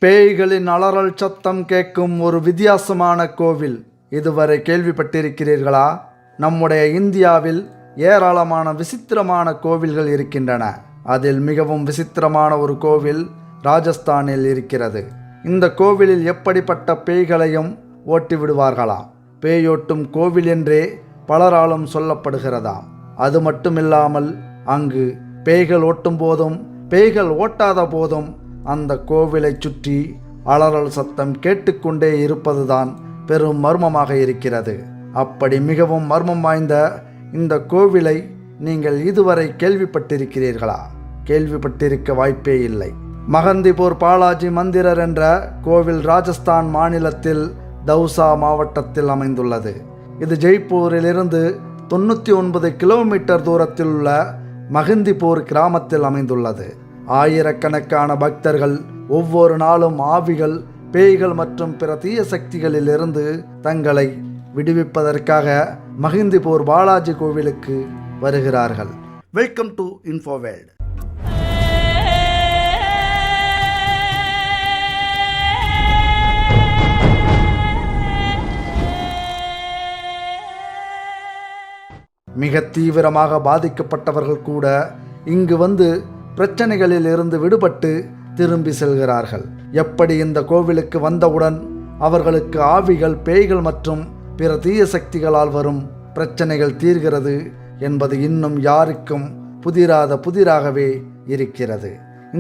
பேய்களின் அலறல் சத்தம் கேட்கும் ஒரு வித்தியாசமான கோவில் இதுவரை கேள்விப்பட்டிருக்கிறீர்களா? நம்முடைய இந்தியாவில் ஏராளமான விசித்திரமான கோவில்கள் இருக்கின்றன. அதில் மிகவும் விசித்திரமான ஒரு கோவில் ராஜஸ்தானில் இருக்கிறது. இந்த கோவிலில் எப்படிப்பட்ட பேய்களையும் ஓட்டி விடுவார்களாம். பேயோட்டும் கோவில் என்றே பலராலும் சொல்லப்படுகிறதாம். அது மட்டுமில்லாமல் அங்கு பேய்கள் ஓட்டும் போதும் பேய்கள் ஓட்டாத போதும் அந்த கோவிலை சுற்றி அலறல் சத்தம் கேட்டுக்கொண்டே இருப்பதுதான் பெரும் மர்மமாக இருக்கிறது. அப்படி மிகவும் மர்மம் வாய்ந்த இந்த கோவிலை நீங்கள் இதுவரை கேள்விப்பட்டிருக்கிறீர்களா? கேள்விப்பட்டிருக்க வாய்ப்பே இல்லை. மகந்திபூர் பாலாஜி மந்திரர் என்ற கோவில் ராஜஸ்தான் மாநிலத்தில் தௌசா மாவட்டத்தில் அமைந்துள்ளது. இது ஜெய்ப்பூரிலிருந்து 99 கிலோமீட்டர் தூரத்தில் உள்ள மகந்திபூர் கிராமத்தில் அமைந்துள்ளது. ஆயிரக்கணக்கான பக்தர்கள் ஒவ்வொரு நாளும் ஆவிகள், பேய்கள் மற்றும் பிற தீய சக்திகளிலிருந்து தங்களை விடுவிப்பதற்காக மகிந்திபூர் பாலாஜி கோவிலுக்கு வருகிறார்கள். Welcome to Infoworld. மிக தீவிரமாக பாதிக்கப்பட்டவர்கள் கூட இங்கு வந்து பிரச்சனைகளில் இருந்து விடுபட்டு திரும்பி செல்கிறார்கள். எப்படி இந்த கோவிலுக்கு வந்தவுடன் அவர்களுக்கு ஆவிகள், பேய்கள் மற்றும் பிற தீய சக்திகளால் வரும் பிரச்சனைகள் தீர்கிறது என்பது இன்னும் யாருக்கும் புதிராகவே இருக்கிறது.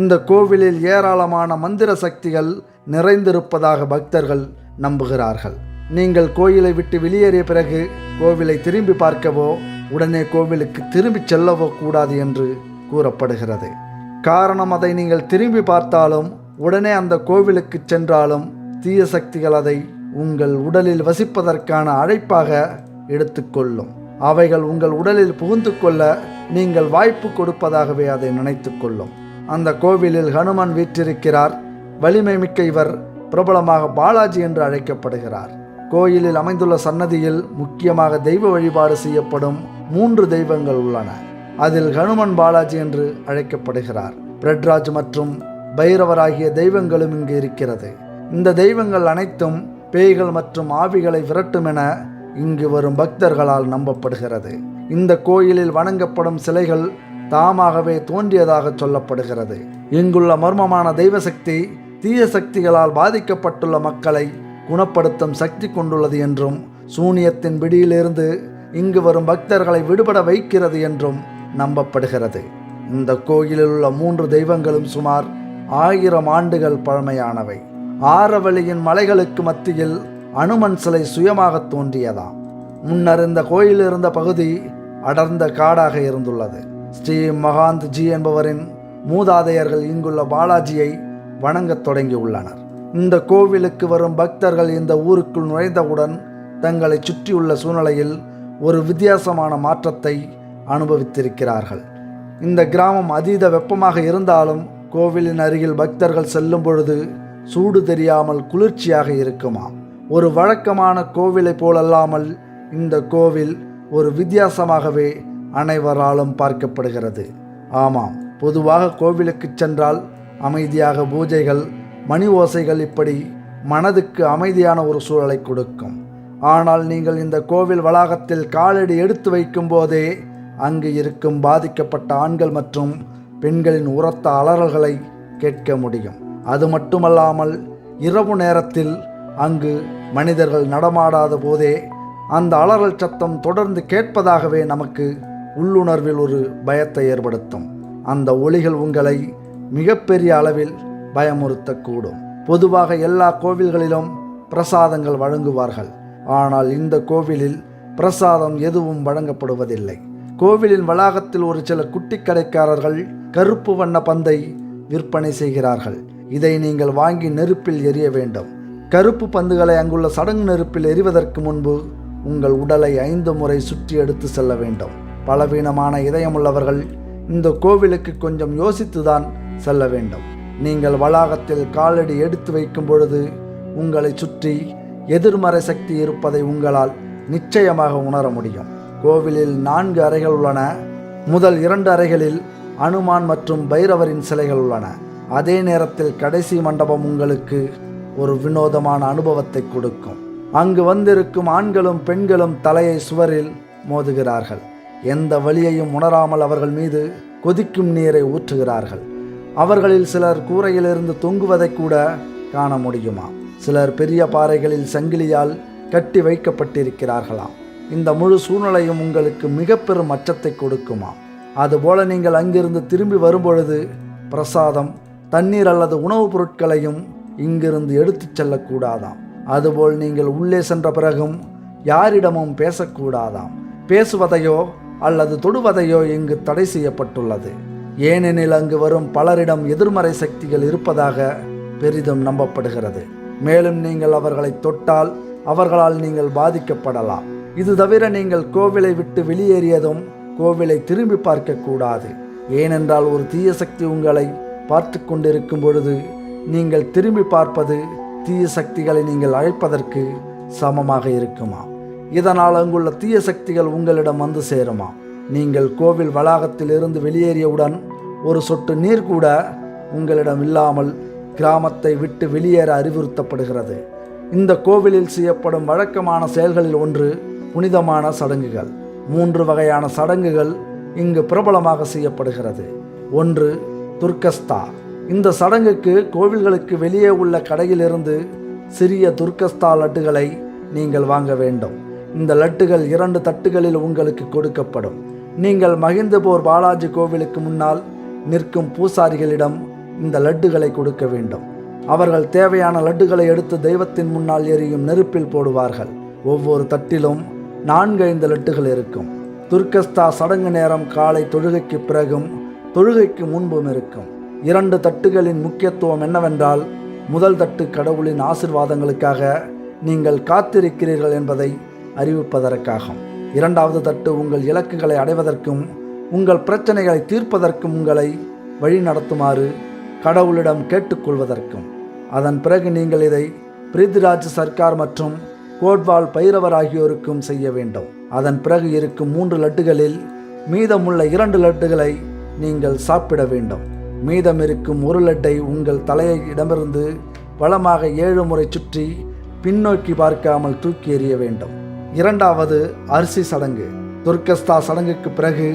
இந்த கோவிலில் ஏராளமான மந்திர சக்திகள் நிறைந்திருப்பதாக பக்தர்கள் நம்புகிறார்கள். நீங்கள் கோயிலை விட்டு வெளியேறிய பிறகு கோவிலை திரும்பி பார்க்கவோ உடனே கோவிலுக்கு திரும்பி செல்லவோ கூடாது என்று கூறப்படுகிறது. காரணம், அதை நீங்கள் திரும்பி பார்த்தாலும் உடனே அந்த கோவிலுக்கு சென்றாலும் தீய சக்திகள் அதை உங்கள் உடலில் வசிப்பதற்கான அழைப்பாக எடுத்துக்கொள்ளும். அவைகள் உங்கள் உடலில் புகுந்து கொள்ள நீங்கள் வாய்ப்பு கொடுப்பதாகவே அதை நினைத்து கொள்ளும். அந்த கோவிலில் ஹனுமன் வீற்றிருக்கிறார். வலிமை மிக்க இவர் பிரபலமாக பாலாஜி என்று அழைக்கப்படுகிறார். கோயிலில் அமைந்துள்ள சன்னதியில் முக்கியமாக தெய்வ வழிபாடு செய்யப்படும் 3 தெய்வங்கள் உள்ளன. அதில் ஹனுமன் பாலாஜி என்று அழைக்கப்படுகிறார். பிரட்ராஜ் மற்றும் பைரவர் ஆகிய தெய்வங்களும் இங்கு இருக்கிறது. இந்த தெய்வங்கள் அனைத்தும் பேய்கள் மற்றும் ஆவிகளை விரட்டும் என இங்கு வரும் பக்தர்களால் நம்பப்படுகிறது. இந்த கோயிலில் வணங்கப்படும் சிலைகள் தாமாகவே தோன்றியதாக சொல்லப்படுகிறது. இங்குள்ள மர்மமான தெய்வ சக்தி தீய சக்திகளால் பாதிக்கப்பட்டுள்ள மக்களை குணப்படுத்தும் சக்தி கொண்டுள்ளது என்றும், சூனியத்தின் பிடியிலிருந்து இங்கு வரும் பக்தர்களை விடுபட வைக்கிறது என்றும் நம்பப்படுகிறது. இந்த கோயிலில் உள்ள 3 தெய்வங்களும் சுமார் 1000 ஆண்டுகள் பழமையானவை. ஆரவழியின் மலைகளுக்கு மத்தியில் அனுமன் சிலை சுயமாக தோன்றியதாம். முன்னர் இந்த கோயில் இருந்த பகுதி அடர்ந்த காடாக இருந்துள்ளது. ஸ்ரீ மகாந்த் ஜி என்பவரின் மூதாதையர்கள் இங்குள்ள பாலாஜியை வணங்கத் தொடங்கியுள்ளனர். இந்த கோவிலுக்கு வரும் பக்தர்கள் இந்த ஊருக்குள் நுழைந்தவுடன் தங்களை சுற்றியுள்ள சூழ்நிலையில் ஒரு வித்தியாசமான மாற்றத்தை அனுபவித்திருக்கிறார்கள். இந்த கிராமம் அதீத வெப்பமாக இருந்தாலும் கோவிலின் அருகில் பக்தர்கள் செல்லும் பொழுது சூடு தெரியாமல் குளிர்ச்சியாக இருக்குமாம். ஒரு வழக்கமான கோவிலை போலல்லாமல் இந்த கோவில் ஒரு வித்தியாசமாகவே அனைவராலும் பார்க்கப்படுகிறது. ஆமாம், பொதுவாக கோவிலுக்கு சென்றால் அமைதியாக பூஜைகள், மணி ஓசைகள் இப்படி மனதுக்கு அமைதியான ஒரு சூழலை கொடுக்கும். ஆனால் நீங்கள் இந்த கோவில் வளாகத்தில் காலடி எடுத்து வைக்கும் போதே அங்கு இருக்கும் பாதிக்கப்பட்ட ஆண்கள் மற்றும் பெண்களின் உரத்த அலறல்களை கேட்க முடியும். அது மட்டுமல்லாமல் இரவு நேரத்தில் அங்கு மனிதர்கள் நடமாடாத போதே அந்த அலறல் சத்தம் தொடர்ந்து கேட்பதாகவே நமக்கு உள்ளுணர்வில் ஒரு பயத்தை ஏற்படுத்தும். அந்த ஒலிகள் உங்களை மிகப்பெரிய அளவில் பயமுறுத்தக்கூடும். பொதுவாக எல்லா கோவில்களிலும் பிரசாதங்கள் வழங்குவார்கள். ஆனால் இந்த கோவிலில் பிரசாதம் எதுவும் வழங்கப்படுவதில்லை. கோவிலின் வளாகத்தில் ஒரு சில குட்டி கடைக்காரர்கள் கருப்பு வண்ண பந்தை விற்பனை செய்கிறார்கள். இதை நீங்கள் வாங்கி நெருப்பில் எரிய வேண்டும். கருப்பு பந்துகளை அங்குள்ள சடங்கு நெருப்பில் எரிவதற்கு முன்பு உங்கள் உடலை 5 முறை சுற்றி எடுத்து செல்ல வேண்டும். பலவீனமான இதயமுள்ளவர்கள் இந்த கோவிலுக்கு கொஞ்சம் யோசித்துதான் செல்ல வேண்டும். நீங்கள் வளாகத்தில் காலடி எடுத்து வைக்கும் பொழுது உங்களை சுற்றி எதிர்மறை சக்தி இருப்பதை உங்களால் நிச்சயமாக உணர முடியும். கோவிலில் 4 அறைகள் உள்ளன. முதல் 2 அறைகளில் அனுமான் மற்றும் பைரவரின் சிலைகள் உள்ளன. அதே நேரத்தில் கடைசி மண்டபம் உங்களுக்கு ஒரு வினோதமான அனுபவத்தை கொடுக்கும். அங்கு வந்திருக்கும் ஆண்களும் பெண்களும் தலையை சுவரில் மோதுகிறார்கள். எந்த வலியையும் உணராமல் அவர்கள் மீது கொதிக்கும் நீரை ஊற்றுகிறார்கள். அவர்களில் சிலர் கூரையிலிருந்து தொங்குவதை கூட காண முடியுமா? சிலர் பெரிய பாறைகளில் சங்கிலியால் கட்டி வைக்கப்பட்டிருக்கிறார்களாம். இந்த முழு சூழ்நிலையும் உங்களுக்கு மிக பெரும் அச்சத்தை கொடுக்குமா? அதுபோல நீங்கள் அங்கிருந்து திரும்பி வரும்பொழுது பிரசாதம், தண்ணீர் அல்லது உணவுப் பொருட்களையும் இங்கிருந்து எடுத்துச் செல்லக்கூடாதாம். அதுபோல் நீங்கள் உள்ளே சென்ற பிறகும் யாரிடமும் பேசக்கூடாதாம். பேசுவதையோ அல்லது தொடுவதையோ இங்கு தடை செய்யப்பட்டுள்ளது. ஏனெனில் அங்கு வரும் பலரிடம் எதிர்மறை சக்திகள் இருப்பதாக பெரிதும் நம்பப்படுகிறது. மேலும் நீங்கள் அவர்களை தொட்டால் அவர்களால் நீங்கள் பாதிக்கப்படலாம். இது தவிர நீங்கள் கோவிலை விட்டு வெளியேறியதும் கோவிலை திரும்பி பார்க்கக்கூடாது. ஏனென்றால் ஒரு தீய சக்தி உங்களை பார்த்து கொண்டிருக்கும் பொழுது நீங்கள் திரும்பி பார்ப்பது தீய சக்திகளை நீங்கள் அழைப்பதற்கு சமமாக இருக்குமா? இதனால் அங்குள்ள தீய சக்திகள் உங்களிடம் வந்து சேருமா? நீங்கள் கோவில் வளாகத்தில் இருந்து வெளியேறியவுடன் ஒரு சொட்டு நீர் கூட உங்களிடம் இல்லாமல் கிராமத்தை விட்டு வெளியேற அறிவுறுத்தப்படுகிறது. இந்த கோவிலில் செய்யப்படும் வழக்கமான செயல்களில் ஒன்று புனிதமான சடங்குகள். 3 வகையான சடங்குகள் இங்கு பிரபலமாக செய்யப்படுகிறது. 1. துர்க்கஸ்தா. இந்த சடங்குக்கு கோவில்களுக்கு வெளியே உள்ள கடையிலிருந்து சிறிய துர்க்கஸ்தா லட்டுகளை நீங்கள் வாங்க வேண்டும். இந்த லட்டுகள் 2 தட்டுகளில் உங்களுக்கு கொடுக்கப்படும். நீங்கள் மகிந்தபூர் பாலாஜி கோவிலுக்கு முன்னால் நிற்கும் பூசாரிகளிடம் இந்த லட்டுகளை கொடுக்க வேண்டும். அவர்கள் தேவையான லட்டுகளை எடுத்து தெய்வத்தின் முன்னால் எரியும் நெருப்பில் போடுவார்கள். ஒவ்வொரு தட்டிலும் 4-5 லட்டுகள் இருக்கும். துர்க்கஸ்தா சடங்கு நேரம் காலை தொழுகைக்கு பிறகும் தொழுகைக்கு முன்பும் இருக்கும். 2 தட்டுகளின் முக்கியத்துவம் என்னவென்றால், முதல் தட்டு கடவுளின் ஆசீர்வாதங்களுக்காக நீங்கள் காத்திருக்கிறீர்கள் என்பதை அறிவிப்பதற்காகும். 2வது தட்டு உங்கள் இலக்குகளை அடைவதற்கும் உங்கள் பிரச்சனைகளை தீர்ப்பதற்கும் உங்களை வழி நடத்துமாறு கடவுளிடம் கேட்டுக்கொள்வதற்கும். அதன் பிறகு நீங்கள் இதை பிரித்விராஜ் சர்க்கார் மற்றும் கோட்வால் பைரவர் ஆகியோருக்கும் செய்ய வேண்டும். அதன் பிறகு இருக்கும் 3 லட்டுகளில் மீதமுள்ள 2 லட்டுகளை நீங்கள் சாப்பிட வேண்டும். மீதம் இருக்கும் 1 லட்டை உங்கள் தலையை இடமிருந்து வலமாக 7 முறை சுற்றி பின்னோக்கி பார்க்காமல் தூக்கி எறிய வேண்டும். 2வது அரிசி சடங்கு. துர்க்கஸ்தா சடங்குக்கு பிறகு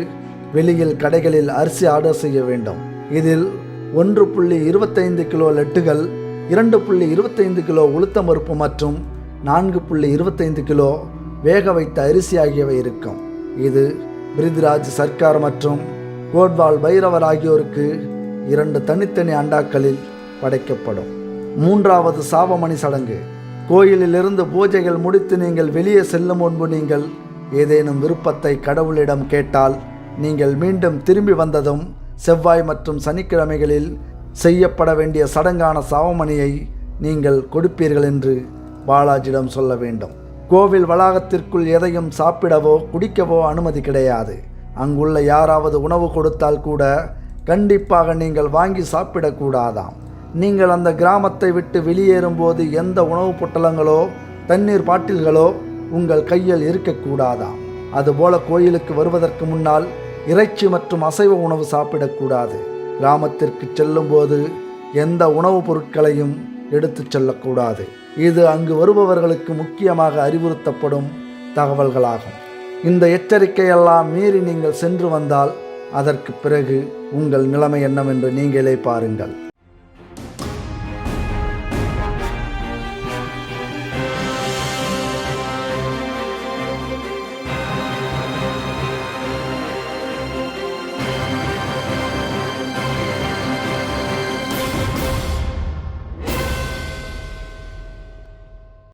வெளியில் கடைகளில் அரிசி ஆர்டர் செய்ய வேண்டும். இதில் 1.25 கிலோ லட்டுகள், 2.25 கிலோ உளுத்தம் பருப்பு மற்றும் 4.25 கிலோ வேக வைத்த அரிசி ஆகியவை இருக்கும். இது பிரித்விராஜ் சர்க்கார் மற்றும் கோட்வால் பைரவர் ஆகியோருக்கு 2 தனித்தனி அண்டாக்களில் படைக்கப்படும். 3வது சாவமணி சடங்கு. கோயிலிலிருந்து பூஜைகள் முடித்து நீங்கள் வெளியே செல்லும் முன்பு நீங்கள் ஏதேனும் விருப்பத்தை கடவுளிடம் கேட்டால் நீங்கள் மீண்டும் திரும்பி வந்ததும் செவ்வாய் மற்றும் சனிக்கிழமைகளில் செய்யப்பட வேண்டிய சடங்கான சாவமணியை நீங்கள் கொடுப்பீர்கள் என்று பாலாஜியிடம் சொல்ல வேண்டும். கோவில் வளாகத்திற்குள் எதையும் சாப்பிடவோ குடிக்கவோ அனுமதி கிடையாது. அங்குள்ள யாராவது உணவு கொடுத்தால் கூட கண்டிப்பாக நீங்கள் வாங்கி சாப்பிடக்கூடாதாம். நீங்கள் அந்த கிராமத்தை விட்டு வெளியேறும்போது எந்த உணவுப் பொட்டலங்களோ தண்ணீர் பாட்டில்களோ உங்கள் கையில் இருக்கக்கூடாதாம். அதுபோல கோயிலுக்கு வருவதற்கு முன்னால் இறைச்சி மற்றும் அசைவ உணவு சாப்பிடக்கூடாது. கிராமத்திற்கு செல்லும்போது எந்த உணவுப் பொருட்களையும் எடுத்து செல்லக்கூடாது. இது அங்கு வருபவர்களுக்கு முக்கியமாக அறிவுறுத்தப்படும் தகவல்களாகும். இந்த எச்சரிக்கையெல்லாம் மீறி நீங்கள் சென்று வந்தால் அதற்கு பிறகு உங்கள் நிலைமை என்னவென்று நீங்களே பாருங்கள்.